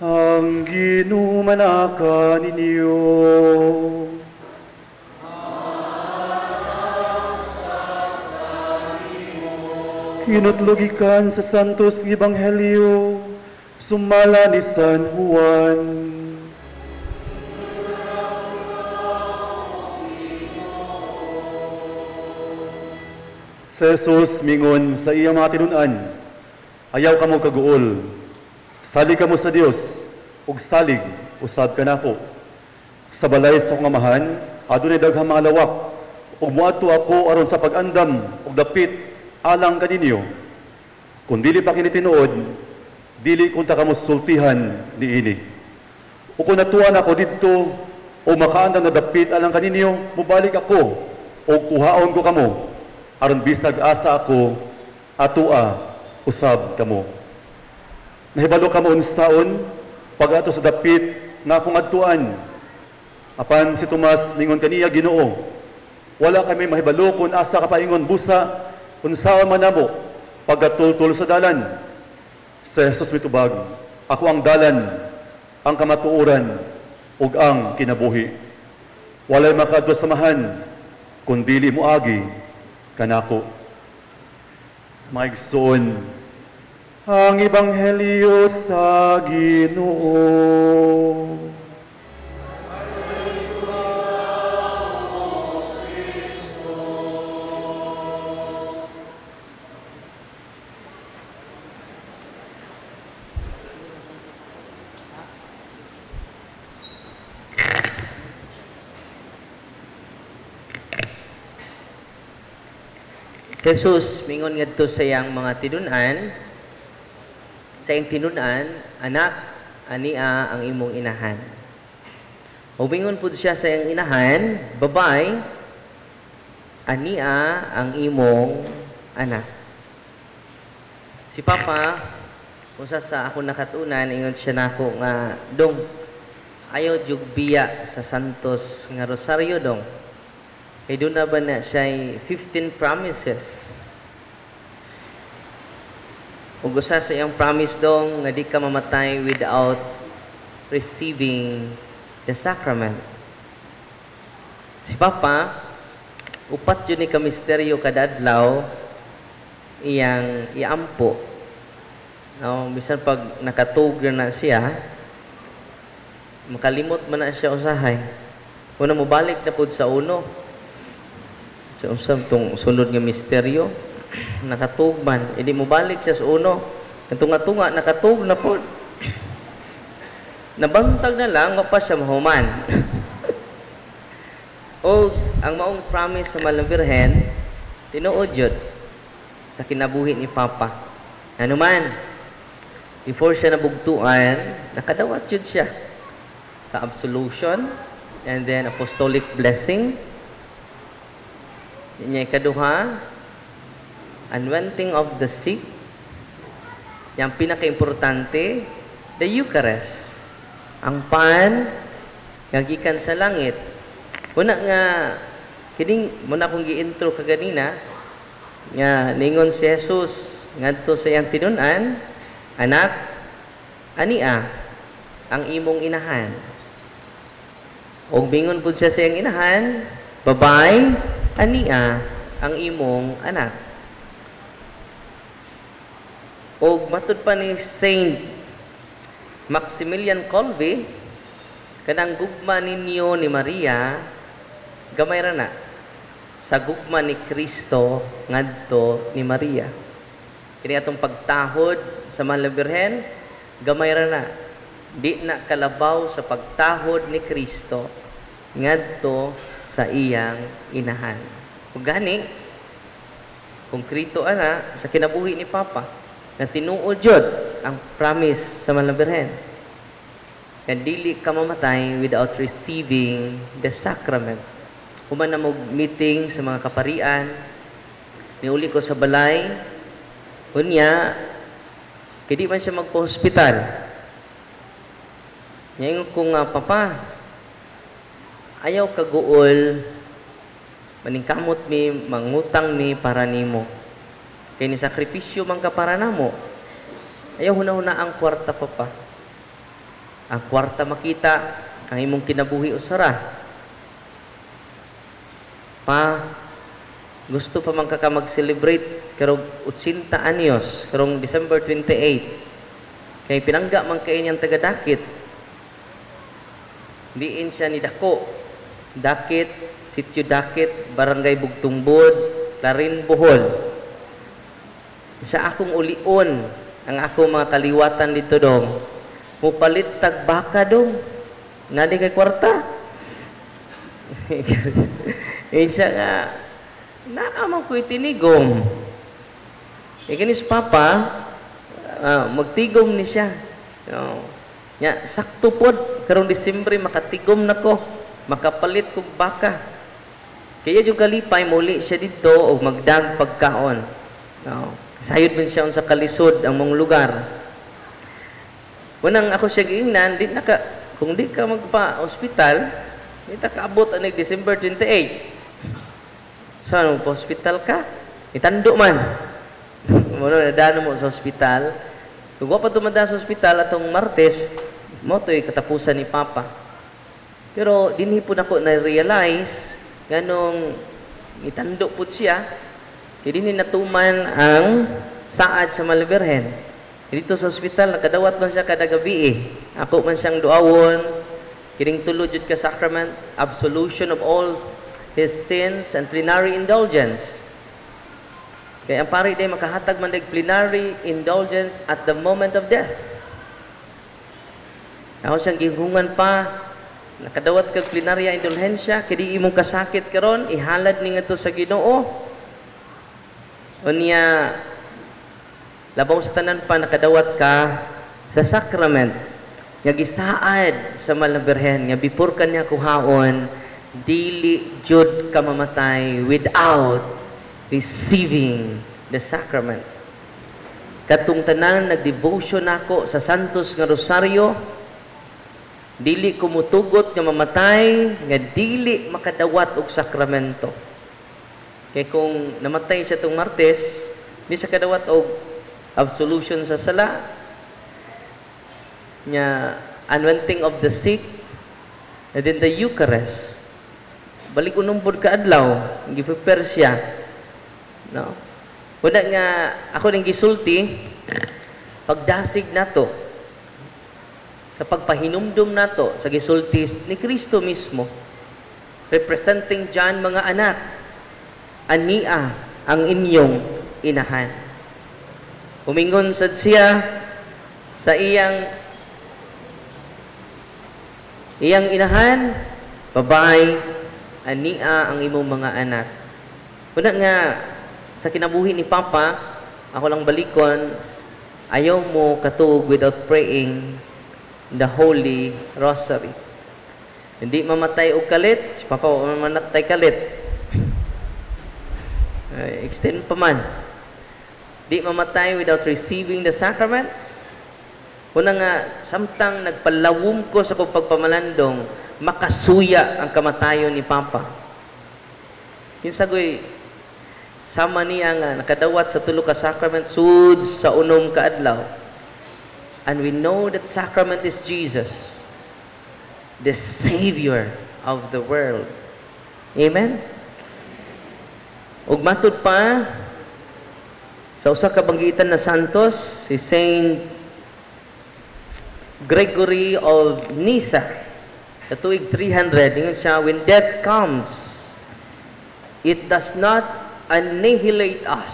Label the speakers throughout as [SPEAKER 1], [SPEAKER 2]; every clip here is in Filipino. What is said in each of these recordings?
[SPEAKER 1] Ang ginumanaka ninyo. Kinutlugikan sa Santos Ebanghelyo, sumala ni San Juan. Si Jesus mingon sa iyang mga tinunan, ayaw kamo kaguol, salig kamo sa Dios, ug salig usab kanako. Sa balay sa akong amahan, adunay daghang mga lawak, ug moadto ako aron sa pag-andam ug dapit alang kaninyo. Kung dili pa kini tinuod, dili kunta kamo sultihan niini. O kung natuan ako didto o makaandam na dapit alang kaninyo, mubalik ako o kuhaon ko kamo aron bisag asa ako atua usab kamo. Nahibalo kamo unsaon pag ato sa dapit nga akong adtuan. Apan si Tomas ningon kaniya, Ginoo, wala kami mahibalo kung asa ka paingon busa unsaon man namo pagkatultol sa dalan. Si Jesus mitubag, ako ang dalan, ang kamatuoran ug ang kinabuhi. Walay makaadto samahan kun dili moagi kanako. Maigsoon ang Ebanghelyo sa Ginoo.
[SPEAKER 2] Jesus mingon ngadto sa iyang mga tinunan, sa iyang tinunan, anak, ania ang imong inahan. O mingon pud siya sa iyang inahan, babay, ania ang imong anak. Si Papa, kung sa ako nakatunan, ingon siya nako nga, dong, ayaw jug biya sa Santos nga Rosario dong. Kaya doon na ba na siya 15 promises. Ug usa sa iyang promise dong nga di ka mamatay without receiving the sacrament. Si Papa, upat yun ni ka misteryo kada adlaw iyang iampo. Bisan pag nakatug na siya, makalimot man na siya usahay. Una mo balik na pud sa uno. So, usab tong sunod nga misteryo, nakatugman. Hindi mo balik siya sa uno. Tunga-tunga, nakatug na po. Nabantag na lang, pa siya mahuman. O, ang maong promise sa Malang Birhen, tinuod yun sa kinabuhi ni Papa. Ano man, before siya nabugtuan, nakadawat yun siya sa absolution, and then apostolic blessing. Inya ikaduha, anointing of the sick. Yang pinaka-importante, the Eucharist. Ang pan, nga gikan sa langit. Una nga, kining, muna kong gi-intro kaganina, nga ningon si Jesus, ngadto sa iyang tinunan, anak, ania, ang imong inahan. O bingon po siya sa iyang inahan, babay, ania ang imong anak. O matud pa ni Saint Maximilian Kolbe, kanang gugma ninyo ni Maria, gamay ra na sa gugma ni Kristo ngadto ni Maria. Kini atong pagtahod sa Malang Birhen, gamay ra na. Di na kalabaw sa pagtahod ni Kristo ngadto sa iyang inahan. Ug gani, konkreto ana sa kinabuhi ni Papa na tinuod yun ang promise sa Malang Birhen. Na dili ka mamatay without receiving the sacrament. Human na mo meeting sa mga kaparian, niuli ko sa balay, unya, kaya di man siya magpa-hospital. Ngayon kung Papa, ayaw kaguol, maningkamot mi, mangutang mi para nimo. Kaya ni sakripisyo man ka para namo. Ayaw huna-huna ang kwarta, Papa. ang kwarta makita, ang imong kinabuhi usara. Pa, gusto pa man ka mag-celebrate karong 80 anyos, karong December 28. Kay pinangga man kay niyang taga-Dakit. Diin siya ni Dako. Dakit, Sitio Dakit, Barangay Bugtungbod, Larin, Bohol. Sa akong ulion, ang akong mga kaliwatan dito dong, mupalit tag baka dong, nga di kay kwarta. Siya nga, naamang ko itinigom. Kanis Papa, magtigom ni siya. Nya, sakto pod, karong Disyembre, makatigom na ko, makapalit ko baka. Kaya yung kalipay, muli siya dito, o magdag pagkaon. Sayod man siya sa kalisod ang mong lugar. Unang ako siya giingnan, kung di ka magpa-hospital, di ta kaabot ang December 28. Saan mo pa-hospital ka? Itando man. Muna, nadaan mo sa hospital. Kung pa tumanda sa hospital atong Martes, mo to'y katapusan ni Papa. Pero dinhi po na ko na-realize ganong itando po siya, kaya dinhi natuman ang saad sa Malberhen. Dito sa hospital, nakadawat man siya kada gabi. Ako man siyang duawon, kining tulo jud ka sacrament, absolution of all his sins and plenary indulgence. Kaya ang pari day makahatag man dag plenary indulgence at the moment of death. Ako siyang gihungan pa, nakadawat kag plenarya indulhensya, kaya imong kasakit karon ihalad ni ngadto sa Ginoo. Unya, labaw sa tanan pa, nakadawat ka sa sacrament, nga gisaad sa Malberhen, nga before kanya kuhaon, dili jud ka mamatay without receiving the sacraments. Katong tanan nagdevotion ako sa Santos nga Rosaryo, dili ko mutugot nga mamatay, nga dili makadawat og sakramento. Kaya kung namatay siya tong Martes, di siya kadawat og absolution sa sala, nya anointing of the sick, and then the Eucharist. Balik unumbod ka adlaw, gi-prepare siya. No? Wala nga ako ning gisulti pagdasig nato sa pagpahinumdum nato sa gisulti ni Kristo mismo, representing John mga anak, ania ang inyong inahan. Umingon sad siya sa iyang inahan, babay, ania ang imong mga anak. Una nga, sa kinabuhi ni Papa, ako lang balikon, ayaw mo katuog without praying the Holy Rosary. Hindi mamatay og kalit, si Papa mamatay kalit. Extend pa man. Di mamatay without receiving the sacraments. Una nga, samtang nagpalawom ko sa kong pagpamalandong, makasuya ang kamatayon ni Papa. Kinsagoy, sama niya nga, nakadawat sa tulo ka sacrament, sud sa unom ka adlaw. And we know that sacrament is Jesus, the Savior of the world. Amen? Ug matud pa, sa usa ka banggitan na santos, si Saint Gregory of Nyssa, sa tuig 300, ingon siya, when death comes, it does not annihilate us,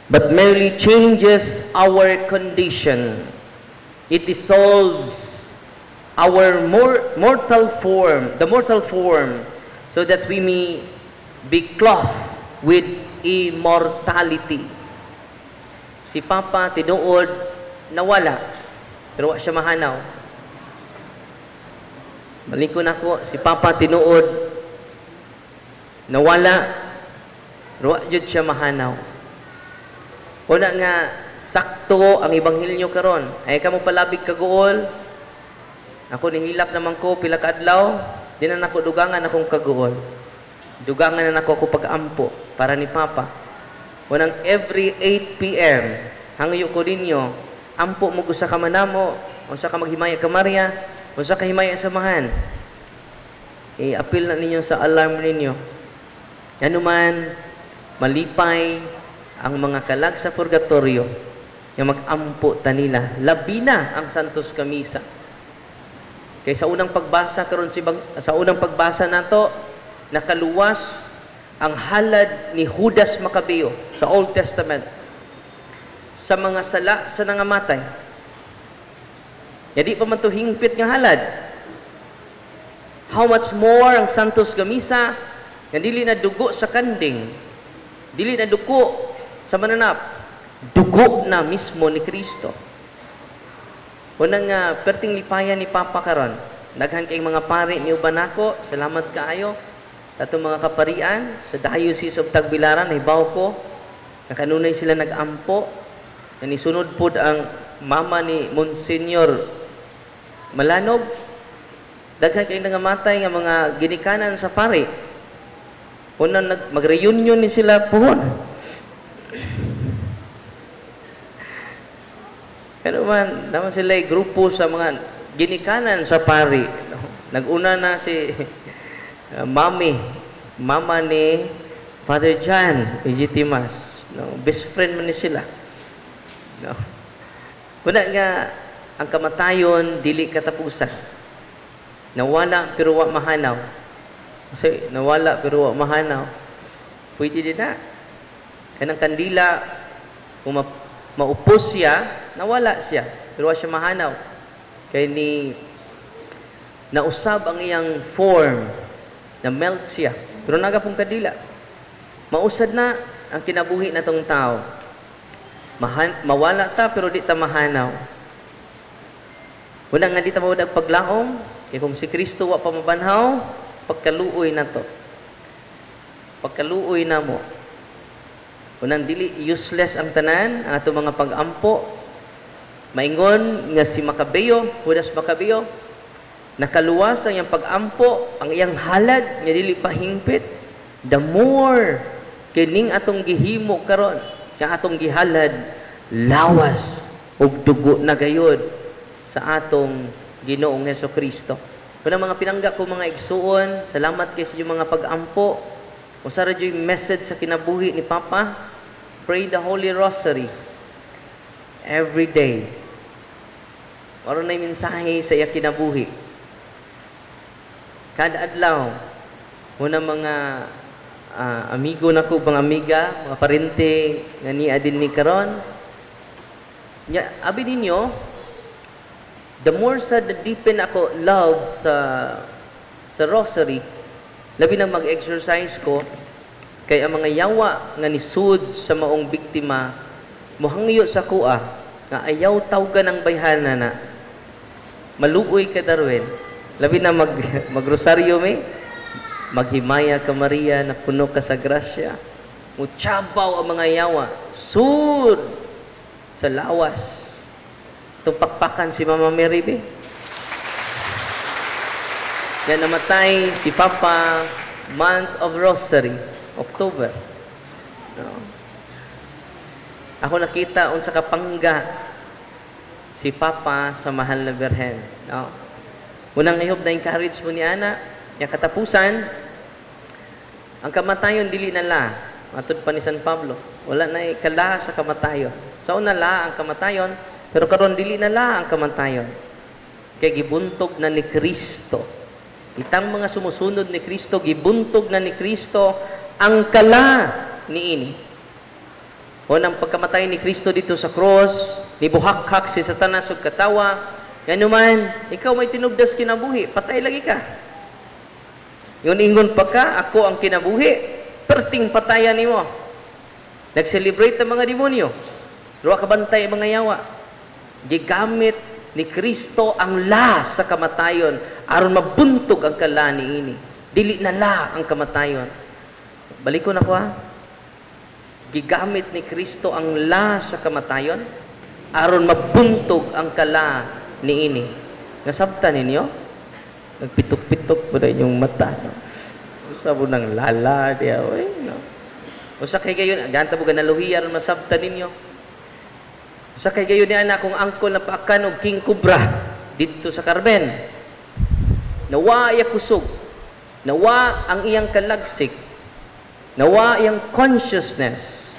[SPEAKER 2] but merely changes our condition. It dissolves our mortal form, the mortal form, so that we may be clothed with immortality. Si Papa tinuod nawala, pero wa siya mahanaw. Balikon ako, si Papa tinuod nawala, pero wa jud siya mahanaw. Una nga, sakto ang Ebanghelyo karon. Ay kamo palabig kaguol. Ako nihilak naman ko pila ka adlaw, di na nako dugangan akong kaguol. Dugangan na nako ako pag-ampo para ni Papa. Unang every 8 p.m. hangyo ko ninyo, ampo mo sa kamanamo, unsa ka maghimaya ka Maria, unsa ka himaya samahan. I-appeal na ninyo sa alarm ninyo. Ano man, malipay ang mga kalag sa purgatorio, nga mag-ampo tanila. Labi na ang Santos Kamisa. Kaya sa unang pagbasa sa unang pagbasa nato, nakaluwas ang halad ni Judas Maccabeo sa Old Testament sa mga sala sa nangamatay. Hindi pa man to hingpit nga halad. How much more ang Santos Kamisa nga dili na dugo sa kanding, dili na dugo sa mananap, dugo na mismo ni Kristo. Unang perting lipayan ni Papa karon. Daghan kay mga pari ni uban nako. Salamat kaayo sa atong mga kaparian sa Diocese of Tagbilaran. Nahibaw ko na kanunay sila nag-ampo. Na nisunod pod ang mama ni Monsignor Malanog. Daghan kay nangamatay nga mga ginikanan sa pari. Unang mag-reunion ni sila puhon. Pero man, naman sila grupo sa mga ginikanan sa pari. Nag-una na si mama ni Father John Legitimas. No? Best friend man ni sila. No? Kuna nga, ang kamatayon, dili katapusan. Nawala pero wa mahanaw. Kasi nawala pero wa mahanaw. Pwede din na. Kanang kandila, kung maupos siya, nawala siya. Pero wa siya mahanaw. Kaya nausab ang iyang form, na melt siya. Pero naga pong kadila. Mausad na ang kinabuhi na tong tao. Mawala ta, pero di ta mahanaw. Una nga di ta mawad paglaom, kaya kung si Kristo wa pa mabanhaw, pagkaluoy na to. Pagkaluoy na mo. Unang dili, useless ang tanan, ang ato mga pag-ampo. Maingon nga si Maccabeo, Judas Maccabeo, nakaluwas ang iyang pag-ampo, ang iyang halad, nga dili pahingpit. The more, kining atong gihimo karon, nga atong gihalad, lawas, ug dugo na gayod sa atong Ginoong Hesukristo. Kung mga pinangga ko mga igsuon, salamat kay sa inyong mga pag-ampo. Kung sa radyo yung message sa kinabuhi ni Papa, pray the Holy Rosary every day. Maroon na yung mensahe sa iya kinabuhi. Kada adlaw, muna mga amigo na ko, mga amiga, mga parente, nga ni adin ni karon. Abi ninyo, the more sa the deepen ako love sa Rosary, labi na mag-exercise ko, kay ang mga yawa nga nisud sa maong biktima, muhangyo sa kuha, nga ayaw tawgan ng bayhana na, maluoy ka Darwin, labi na magrosaryo may, maghimaya ka Maria, na puno ka sa grasya, mutsabaw ang mga yawa, sud sa lawas, tumpakpakan si Mama Mary be. Yan namatay si Papa, month of Rosary, October. No? Ako nakita unsa kapangga si Papa sa mahal na Birhen. No? Unang ihob na encourage mo ni Ana, yung katapusan, ang kamatayon dili na la, matod pa ni San Pablo, wala na ikala sa kamatayon. Sa una la ang kamatayon, pero karon dili na la ang kamatayon. Kaya gibuntog na ni Kristo. Itang mga sumusunod ni Kristo, gibuntog na ni Kristo ang kala niini. Unang pagkamatay ni Kristo dito sa cross, nibuhak-hak si Satanas ug katawa, ngano man, ikaw may tinubdas kinabuhi, patay lagi ka. Yun ingon pa ka, ako ang kinabuhi, perting patayan nimo. Nag-celebrate ang mga demonyo. Ruwa kabantay ang mga yawa. Gigamit ni Kristo ang la sa kamatayon aron mabuntog ang kala niini. Dili na la ang kamatayon. Balikon ako ha. Gigamit ni Kristo ang la sa kamatayon aron mabuntog ang kala niini. Nasabtan ninyo? Nagpitok-pitok po na inyong mata. No? Usa po ng lala diya. No? Usa kay gayon, ganta po ganaluhi aron masabtan ninyo. Sa kay gayon niya na akong angkol na paakan og king cobra dito sa Carmen. Nawa iya kusog. Nawa ang iyang kalagsik. Nawa iyang consciousness.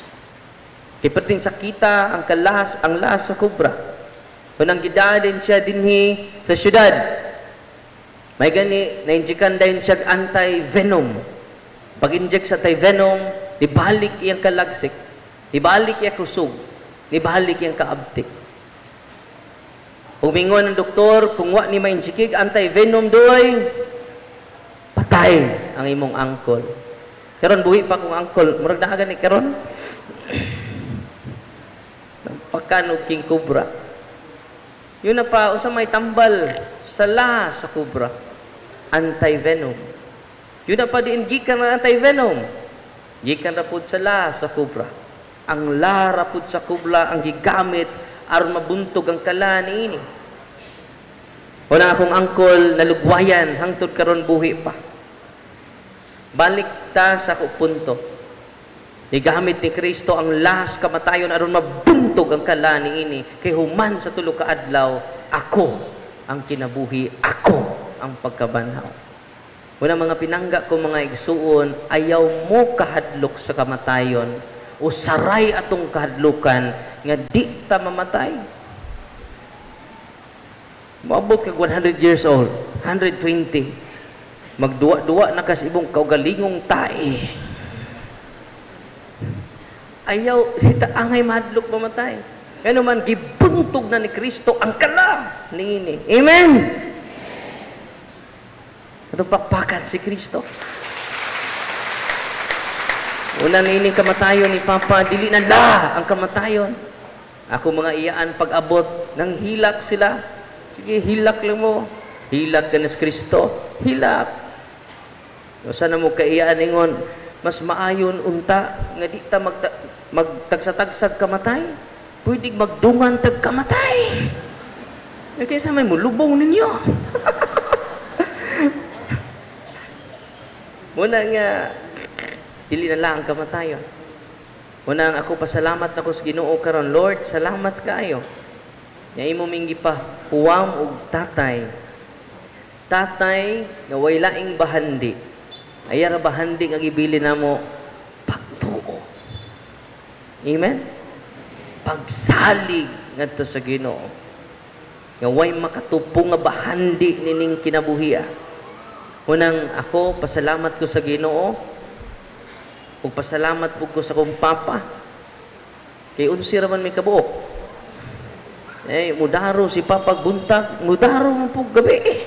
[SPEAKER 2] Kay pating sakita ang lahas sa cobra. Kunang gidadin siya dinhi sa syudad. May gani na-injekan din siya anti-venom. Pag-inject sa anti-venom, ibalik iyang kalagsik, ibalik iyang kusog, ibalik iyang kaabtik. Umingon ng doktor, kung wa ni ma-injekig anti-venom doy, patay ang imong angkol. Karon buhi pa kong angkol, murag na gani karon. Pagkan og king cobra. Yun na pa, usa may tambal sa lahas sa cobra. Anti-venom. Yun na pa diin gikan ng anti-venom. Gikan na pud sa lahas sa cobra. Ang lara pud sa cobra ang gigamit aron mabuntog ang kala niini. Wala akong angkol nalugwayan hangtod karon buhi pa. Balik ta sa punto. Igamit ni Kristo ang lahas kamatayon aron mabuntog ang kala niini. Kay human sa tulo ka adlaw, ako ang kinabuhi, ako ang pagkabanhaw. Wala mga pinangga ko mga igsuon, ayaw mo kahadlok sa kamatayon o saray atong kahadlukan nga di ta mamatay. Maabot kag 100 years old, 120. Magduwa-duwa na kas ibong kaugalingong tae. Ayaw, sita angay mahadlok mamatay. Ano man, gibuntog na ni Kristo ang kala niini. Amen! Ano pakpakan si Kristo? Una nining kamatayon ni Papa, dili na la ang kamatayon. Ako mga iyaan pag-abot, nang hilak sila. Sige, hilak lang mo. Hilak ka na si Kristo. Hilak. O sana mo kaiyaan ingon, mas maayon unta, nga di ta magtagsatagsag kamatay. Pwede magdungan tag kamatay. E kaysa may mulubong ninyo. Muna nga, dili na lang ang kamatayon. Muna nga ako, pasalamat ako sa Ginoo karon. Lord, salamat kayo. Nga imo minggi pa, huwam og tatay. Tatay, nga way laing bahandi. Ayara bahandi nga gibili namo pagtuo. Amen? Pagsalig ngadto sa Ginoo. Nga way makatupong nga bahandi nining kinabuhiya. Unang ako, pasalamat ko sa Ginoo. Ug pasalamat po ko sa kong papa. Kay unsi raman may kabuok. Mudaro si papa buntag, mudaro man po gabi.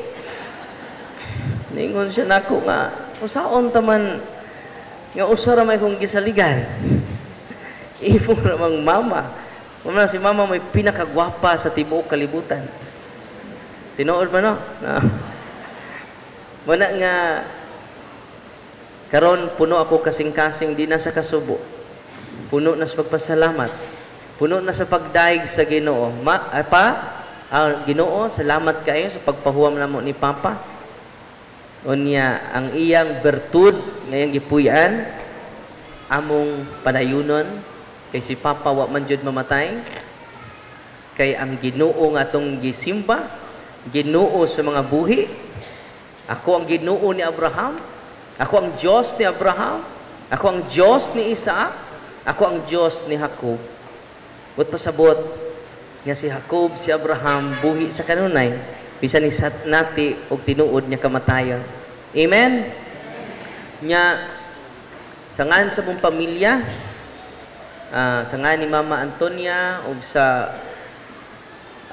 [SPEAKER 2] Ningon siya nako nga, usaon taman nga usara may kong gisaligan. Imo ramang mama. Mama si mama may pinakagwapa sa tibuok kalibutan. Tinuod ba no? Muna nga karon puno ako kasing-kasing di na sa kasubo. Puno na sa pagpasalamat. Puno na sa pagdaig sa Ginoo. Ginoo, salamat kayo sa pagpahuwam namo ni Papa. Unya ang iyang bertud ngayong gipuy-an among padayunon kay si Papa wa man jud mamatay. Kay ang Ginoo nga atong gisimba, Ginoo sa mga buhi. Ako ang Ginoo ni Abraham. Ako ang Diyos ni Abraham. Ako ang Diyos ni Isaac. Ako ang Diyos ni Jacob. But pasabot nga si Jacob, si Abraham, buhi sa kanunay, bisan ni nati og tinuod niya kamatayon. Amen? Nya, sangan sa mong pamilya, sangan ni Mama Antonia, o sa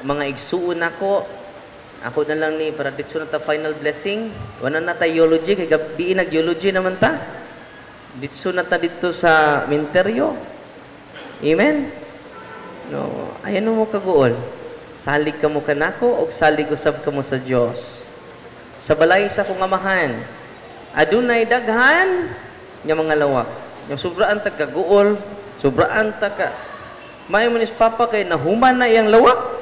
[SPEAKER 2] mga igsuon ako na lang ni para dito na ta final blessing. Wala na tayo eulogy, kay gabi nag-eulogy naman ta. Dito na ta dito sa minteryo. Amen? No, ayan mo kaguol. Salig ka mo kanako o salig usab ka mo sa Dios. Sa balay sa kong amahan, adunay daghan nga mga lawak. Yung sobraan ta kaguol, sobraan ta ka. May manis Papa kay nahuman na iyang lawak.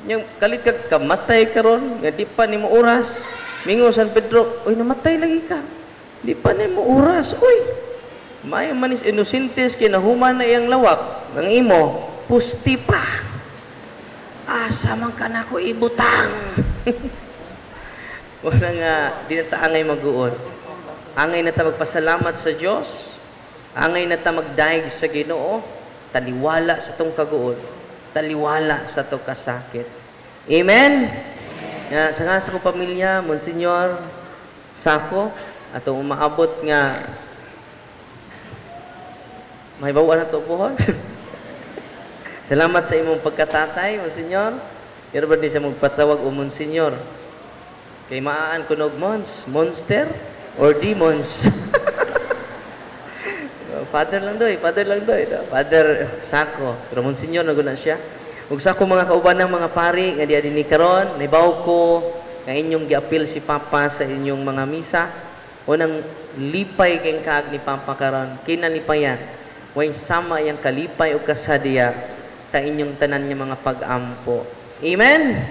[SPEAKER 2] Yung kalit ka kamatay karon nga di pa nimo oras. Mingo San Pedro, oy namatay lagi ka. Di pa nimo oras, oy. May manis inosentes kay nahuman na iyang lawak ng imo. pusti pa. Asa man ka na ko ibutang. Wala nga, di na ta angay mag-uod. Angay na ta magpasalamat sa Diyos. Angay na ta magdaig sa Ginoo. Taliwala sa tong kaguod. Taliwala sa tong kasakit. Amen? Nga, sa ko pamilya, Monsignor, Sako, atong umaabot nga may bawaan na ito buhon. Salamat sa imong pagkatatay, Monsignor. Pero ba di siya magpatawag o Monsignor? Kay maaan kunog monster or demons. Father lang doy. Father Sako. Pero Monsignor na guna siya. Ug sa ko mga kauban ng mga pari nga diya dinhi karon, naibaw ko nga inyong giapil si Papa sa inyong mga misa. Unang lipay kay kaag ni Papa karon, kinalipayan. Way sama yang kalipay o kasadiya sa inyong tanan nga mga pag-ampo. Amen.